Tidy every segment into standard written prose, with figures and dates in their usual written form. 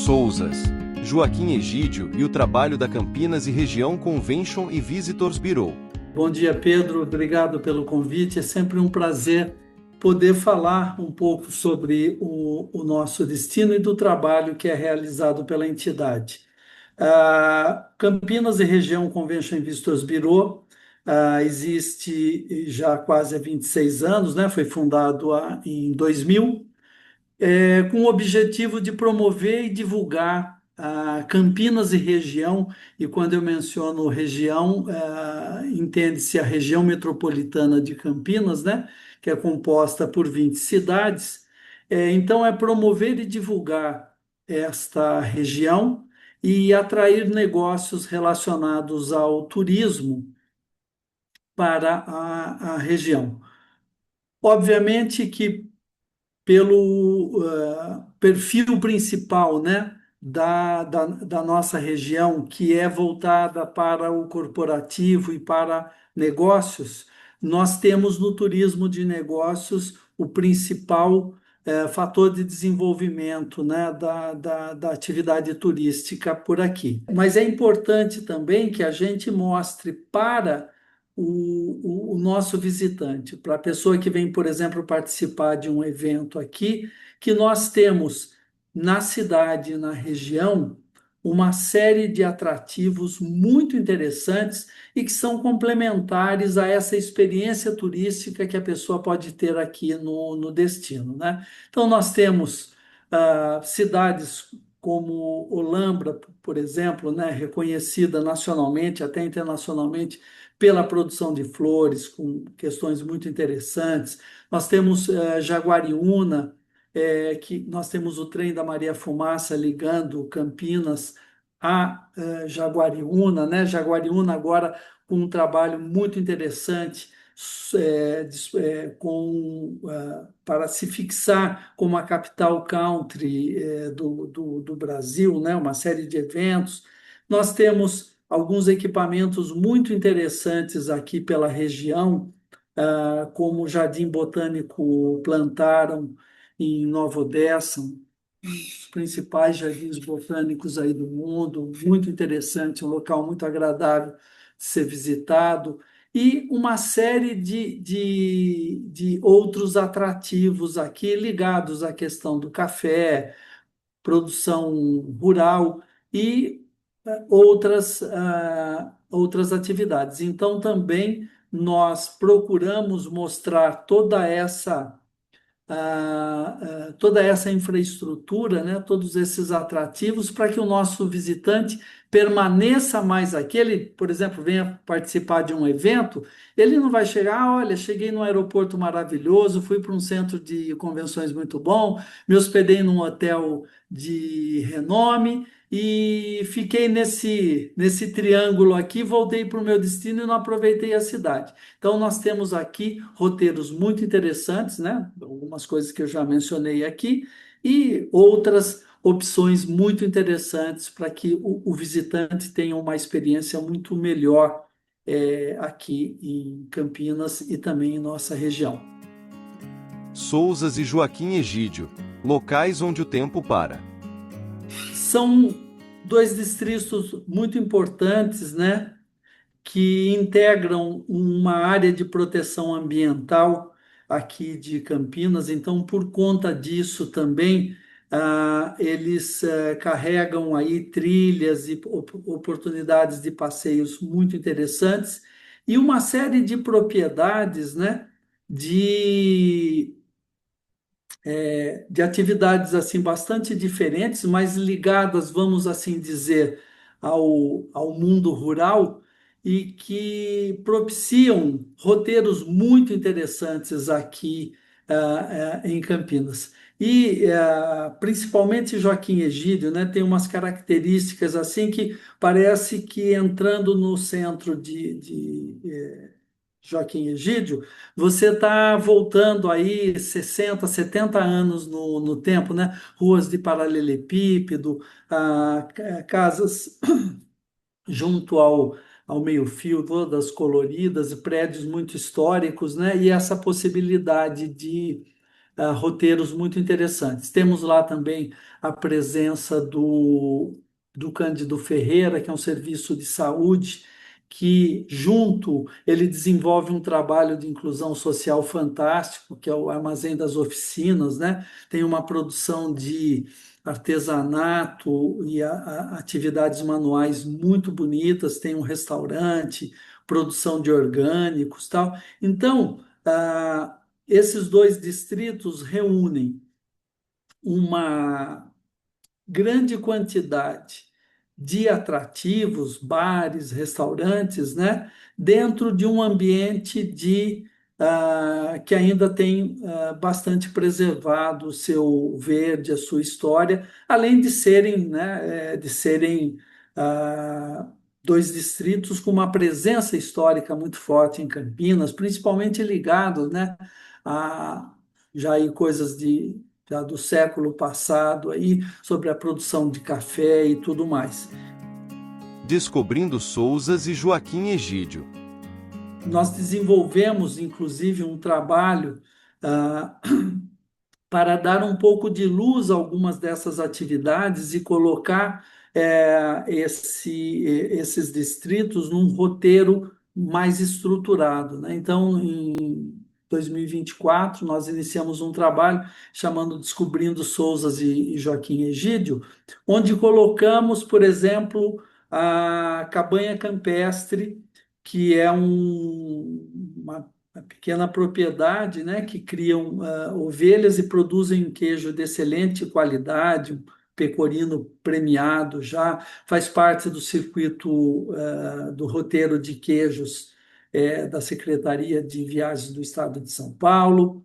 Souzas, Joaquim Egídio e o trabalho da Campinas e Região Convention e Visitors Bureau. Bom dia, Pedro. Obrigado pelo convite. É sempre um prazer poder falar um pouco sobre o nosso destino e do trabalho que é realizado pela entidade. Campinas e Região Convention e Visitors Bureau existe já quase há 26 anos, né? Foi fundado em 2000, com o objetivo de promover e divulgar Campinas e região, e quando eu menciono região, entende-se a região metropolitana de Campinas, né, que é composta por 20 cidades. Então, é promover e divulgar esta região e atrair negócios relacionados ao turismo para a região. Obviamente que pelo perfil principal, né, da nossa região, que é voltada para o corporativo e para negócios, nós temos no turismo de negócios o principal fator de desenvolvimento, né, da atividade turística por aqui. Mas é importante também que a gente mostre para o nosso visitante, para a pessoa que vem, por exemplo, participar de um evento aqui, que nós temos na cidade, na região, uma série de atrativos muito interessantes e que são complementares a essa experiência turística que a pessoa pode ter aqui no destino, né? Então, nós temos cidades como Olambra, por exemplo, né, reconhecida nacionalmente, até internacionalmente, pela produção de flores, com questões muito interessantes. Nós temos Jaguariúna, que nós temos o trem da Maria Fumaça ligando Campinas a Jaguariúna, né? Jaguariúna agora com um trabalho muito interessante para se fixar como a capital country do Brasil, né? Uma série de eventos. Nós temos alguns equipamentos muito interessantes aqui pela região, como o Jardim Botânico Plantaram em Nova Odessa, um dos principais jardins botânicos aí do mundo, muito interessante, um local muito agradável de ser visitado, e uma série de outros atrativos aqui ligados à questão do café, produção rural e outras atividades. Então, também nós procuramos mostrar toda essa infraestrutura, né, todos esses atrativos, para que o nosso visitante permaneça mais aqui. Ele, por exemplo, venha participar de um evento, ele não vai chegar, olha, cheguei num aeroporto maravilhoso, fui para um centro de convenções muito bom, me hospedei num hotel de renome e fiquei nesse triângulo aqui, voltei para o meu destino e não aproveitei a cidade. Então, nós temos aqui roteiros muito interessantes, né? Algumas coisas que eu já mencionei aqui, e outras opções muito interessantes para que o visitante tenha uma experiência muito melhor aqui em Campinas e também em nossa região. Souzas e Joaquim Egídio, locais onde o tempo para. São dois distritos muito importantes, né, que integram uma área de proteção ambiental aqui de Campinas. Então, por conta disso também, eles carregam aí trilhas e oportunidades de passeios muito interessantes e uma série de propriedades, né, de de atividades assim bastante diferentes, mas ligadas, vamos assim dizer, ao mundo rural e que propiciam roteiros muito interessantes aqui em Campinas. E principalmente Joaquim Egídio, né, tem umas características assim que parece que entrando no centro de Joaquim Egídio, você está voltando aí 60, 70 anos no tempo, né? Ruas de paralelepípedo, casas junto ao meio-fio, todas coloridas, prédios muito históricos, né? E essa possibilidade de roteiros muito interessantes. Temos lá também a presença do Cândido Ferreira, que é um serviço de saúde que, junto, ele desenvolve um trabalho de inclusão social fantástico, que é o Armazém das Oficinas, né? Tem uma produção de artesanato e atividades manuais muito bonitas, tem um restaurante, produção de orgânicos, tal. Então, esses dois distritos reúnem uma grande quantidade de atrativos, bares, restaurantes, né, dentro de um ambiente que ainda tem bastante preservado o seu verde, a sua história, além de serem, né, ah, dois distritos com uma presença histórica muito forte em Campinas, principalmente ligados, né, a já aí coisas já do século passado aí, sobre a produção de café e tudo mais. Descobrindo Sousas e Joaquim Egídio. Nós desenvolvemos, inclusive, um trabalho ah, para dar um pouco de luz a algumas dessas atividades e colocar esses distritos num roteiro mais estruturado, né? Então, em 2024, nós iniciamos um trabalho chamando Descobrindo Sousas e Joaquim Egídio, onde colocamos, por exemplo, a cabanha campestre, que é uma pequena propriedade, né, que criam ovelhas e produzem um queijo de excelente qualidade, um pecorino premiado já, faz parte do circuito do roteiro de queijos da Secretaria de Viagens do Estado de São Paulo.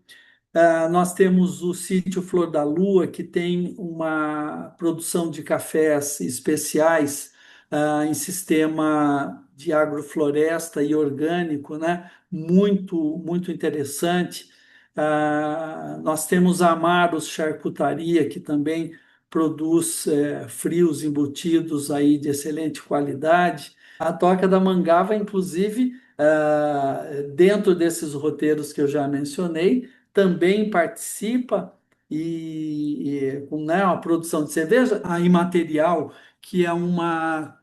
Nós temos o sítio Flor da Lua, que tem uma produção de cafés especiais em sistema de agrofloresta e orgânico, né? Muito, muito interessante. Nós temos a Amaros Charcutaria, que também produz frios embutidos aí de excelente qualidade. A Toca da Mangava, inclusive, dentro desses roteiros que eu já mencionei, também participa com, né, a produção de cerveja, a Imaterial, que é uma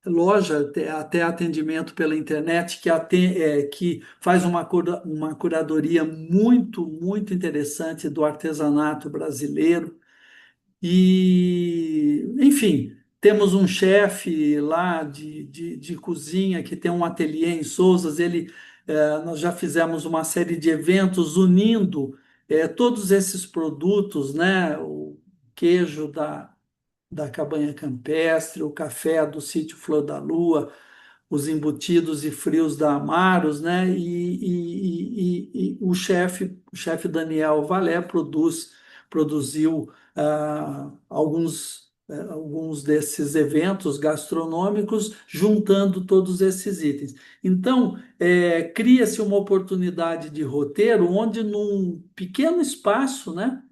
loja, até atendimento pela internet, que faz uma curadoria muito, muito interessante do artesanato brasileiro. E, enfim, temos um chefe lá de cozinha que tem um ateliê em Sousas. Nós já fizemos uma série de eventos unindo todos esses produtos, né? O queijo da cabanha campestre, o café do sítio Flor da Lua, os embutidos e frios da Amaros, né? E o chefe Daniel Valé produziu alguns desses eventos gastronômicos, juntando todos esses itens. Então, cria-se uma oportunidade de roteiro onde, num pequeno espaço, né?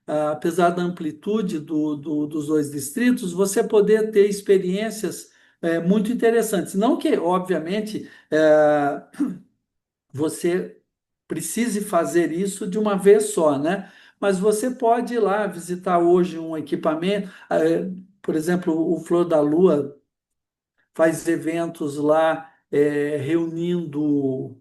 Apesar da amplitude dos dois distritos, você poder ter experiências muito interessantes. Não que, obviamente, você precise fazer isso de uma vez só, né? Mas você pode ir lá visitar hoje um equipamento, por exemplo, o Flor da Lua faz eventos lá reunindo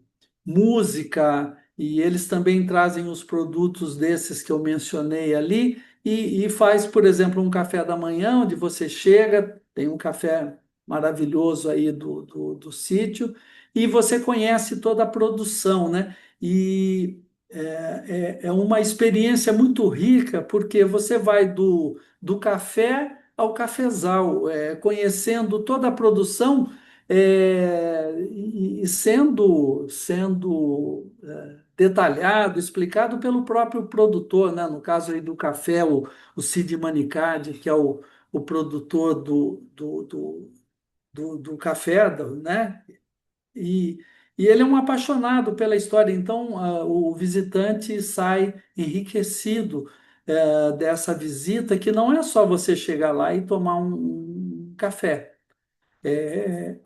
música e eles também trazem os produtos desses que eu mencionei ali e faz, por exemplo, um café da manhã onde você chega, tem um café maravilhoso aí do sítio e você conhece toda a produção, né? E é uma experiência muito rica porque você vai do café ao cafezal, conhecendo toda a produção e sendo detalhado, explicado pelo próprio produtor, né? No caso aí do café, o Cid Manicard, que é o produtor do café, né? E, e ele é um apaixonado pela história, então o visitante sai enriquecido dessa visita, que não é só você chegar lá e tomar um café. É,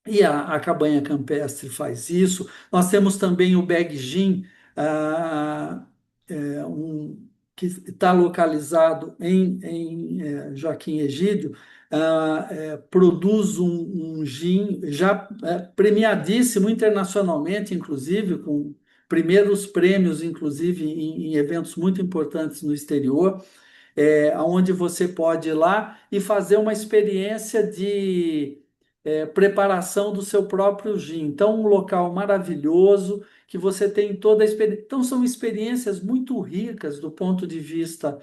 e a cabanha campestre faz isso. Nós temos também o Bag Gin, ah, que está localizado Joaquim Egídio, produz um gin já premiadíssimo internacionalmente, inclusive, com primeiros prêmios, inclusive, em eventos muito importantes no exterior, onde você pode ir lá e fazer uma experiência de preparação do seu próprio gin. Então, um local maravilhoso que você tem toda a experiência. Então, são experiências muito ricas do ponto de vista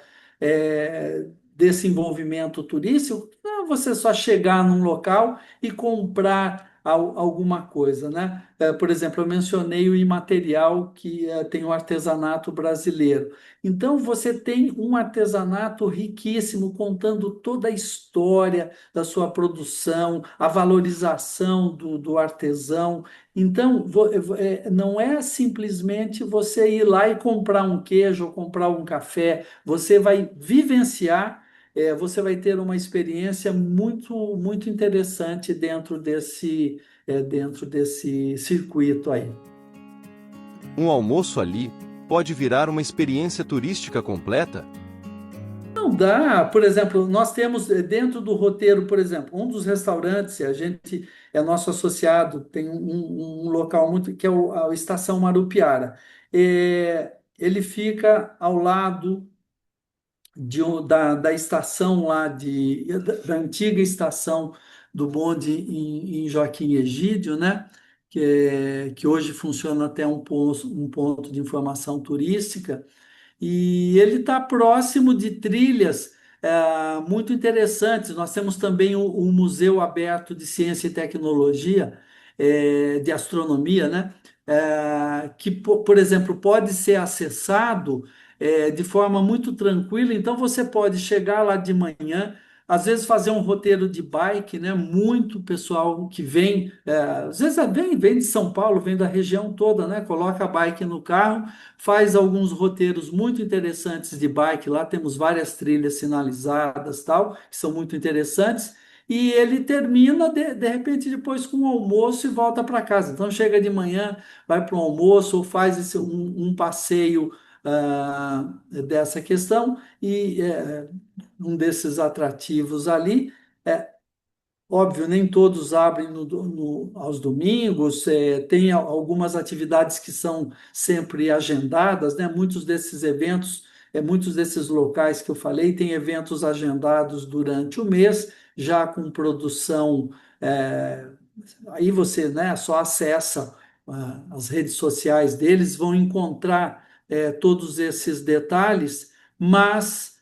desse envolvimento turístico. Não é você só chegar num local e comprar alguma coisa, né? Por exemplo, eu mencionei o imaterial que tem o artesanato brasileiro. Então, você tem um artesanato riquíssimo, contando toda a história da sua produção, a valorização do artesão. Então, não é simplesmente você ir lá e comprar um queijo ou comprar um café, você vai vivenciar. Você vai ter uma experiência muito, muito interessante dentro desse circuito aí. Um almoço ali pode virar uma experiência turística completa? Não dá, por exemplo, nós temos dentro do roteiro, por exemplo, um dos restaurantes, a gente é nosso associado, tem um local muito que é a Estação Marupiara. Ele fica ao lado da estação lá da antiga estação do bonde em Joaquim Egídio, né? Que hoje funciona até um ponto de informação turística. E ele está próximo de trilhas muito interessantes. Nós temos também o Museu Aberto de Ciência e Tecnologia, de Astronomia, né? Que, por exemplo, pode ser acessado de forma muito tranquila. Então, você pode chegar lá de manhã, às vezes fazer um roteiro de bike, né? Muito pessoal que vem, às vezes vem de São Paulo, vem da região toda, né? Coloca a bike no carro, faz alguns roteiros muito interessantes de bike. Lá temos várias trilhas sinalizadas, tal, que são muito interessantes. E ele termina, de repente, depois com o almoço e volta para casa. Então, chega de manhã, vai para o almoço ou faz um passeio dessa questão. E um desses atrativos ali. Óbvio, nem todos abrem aos domingos, tem algumas atividades que são sempre agendadas, né? Muitos desses eventos, muitos desses locais que eu falei, têm eventos agendados durante o mês, já com produção. é, Aí você, né, só acessa as redes sociais deles, vão encontrar todos esses detalhes, mas.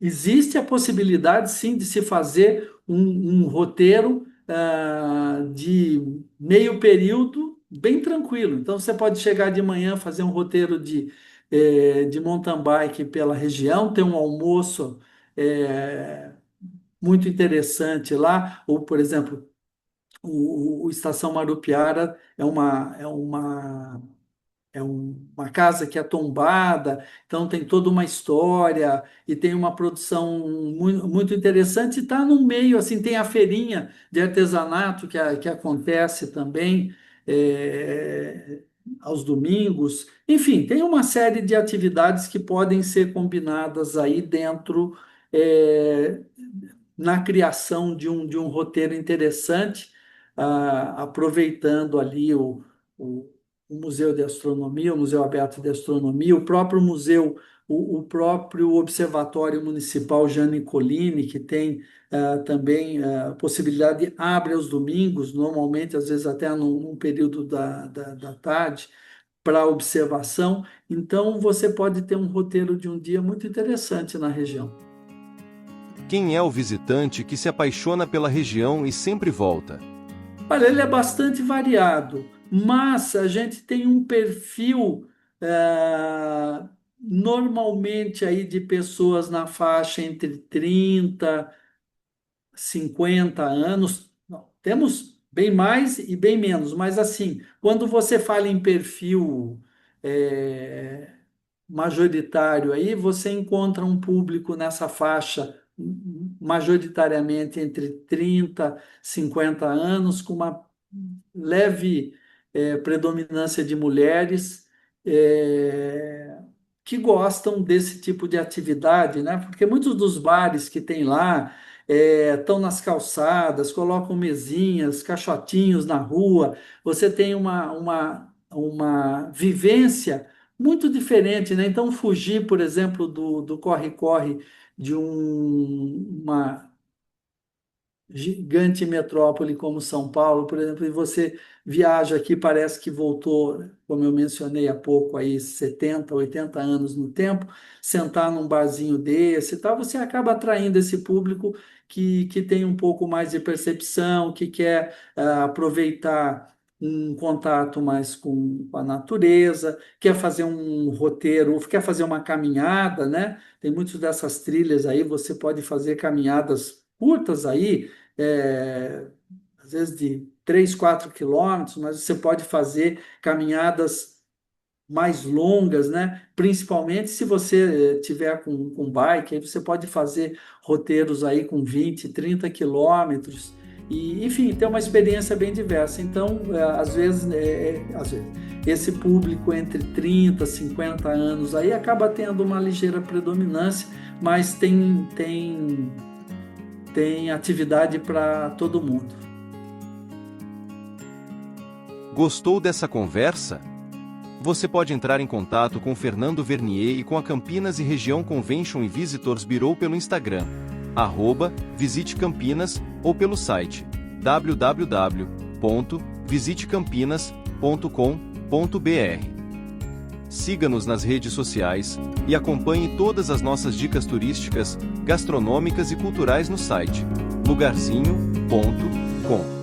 Existe a possibilidade, sim, de se fazer um roteiro de meio período bem tranquilo. Então, você pode chegar de manhã, fazer um roteiro de mountain bike pela região, ter um almoço muito interessante lá, ou, por exemplo, o Estação Marupiara uma casa que é tombada, então tem toda uma história e tem uma produção muito, muito interessante. Está no meio, assim, tem a feirinha de artesanato que acontece também é, aos domingos. Enfim, tem uma série de atividades que podem ser combinadas aí dentro, é, na criação de um roteiro interessante, aproveitando ali o o Museu de Astronomia, o Museu Aberto de Astronomia, o próprio museu, o próprio Observatório Municipal Jean Nicolini, que tem também a possibilidade, abre aos domingos, normalmente, às vezes até num período da tarde, para observação. Então, você pode ter um roteiro de um dia muito interessante na região. Quem é o visitante que se apaixona pela região e sempre volta? Olha, ele é bastante variado, mas a gente tem um perfil normalmente aí de pessoas na faixa entre 30 50 anos. Não, temos bem mais e bem menos, mas assim, quando você fala em perfil é, majoritário aí, você encontra um público nessa faixa majoritariamente entre 30 50 anos, com uma leve predominância de mulheres, é, que gostam desse tipo de atividade, né? Porque muitos dos bares que tem lá estão nas calçadas, colocam mesinhas, caixotinhos na rua. Você tem uma vivência muito diferente, né? Então, fugir, por exemplo, do corre-corre de uma gigante metrópole como São Paulo, por exemplo, e você viaja aqui, parece que voltou, como eu mencionei há pouco, aí 70, 80 anos no tempo, sentar num barzinho desse e tal, você acaba atraindo esse público que tem um pouco mais de percepção, que quer aproveitar um contato mais com a natureza, quer fazer um roteiro, quer fazer uma caminhada, né? Tem muitas dessas trilhas aí, você pode fazer caminhadas curtas aí, é, às vezes de 3, 4 quilômetros, mas você pode fazer caminhadas mais longas, né? Principalmente se você tiver com bike, aí você pode fazer roteiros aí com 20, 30 quilômetros, e, enfim, ter uma experiência bem diversa. Então, às vezes, esse público entre 30, 50 anos aí acaba tendo uma ligeira predominância, mas tem atividade para todo mundo. Gostou dessa conversa? Você pode entrar em contato com Fernando Vernier e com a Campinas e Região Convention e Visitors Bureau pelo Instagram, @visitecampinas, ou pelo site www.visitecampinas.com.br. Siga-nos nas redes sociais e acompanhe todas as nossas dicas turísticas, gastronômicas e culturais no site lugarzinho.com.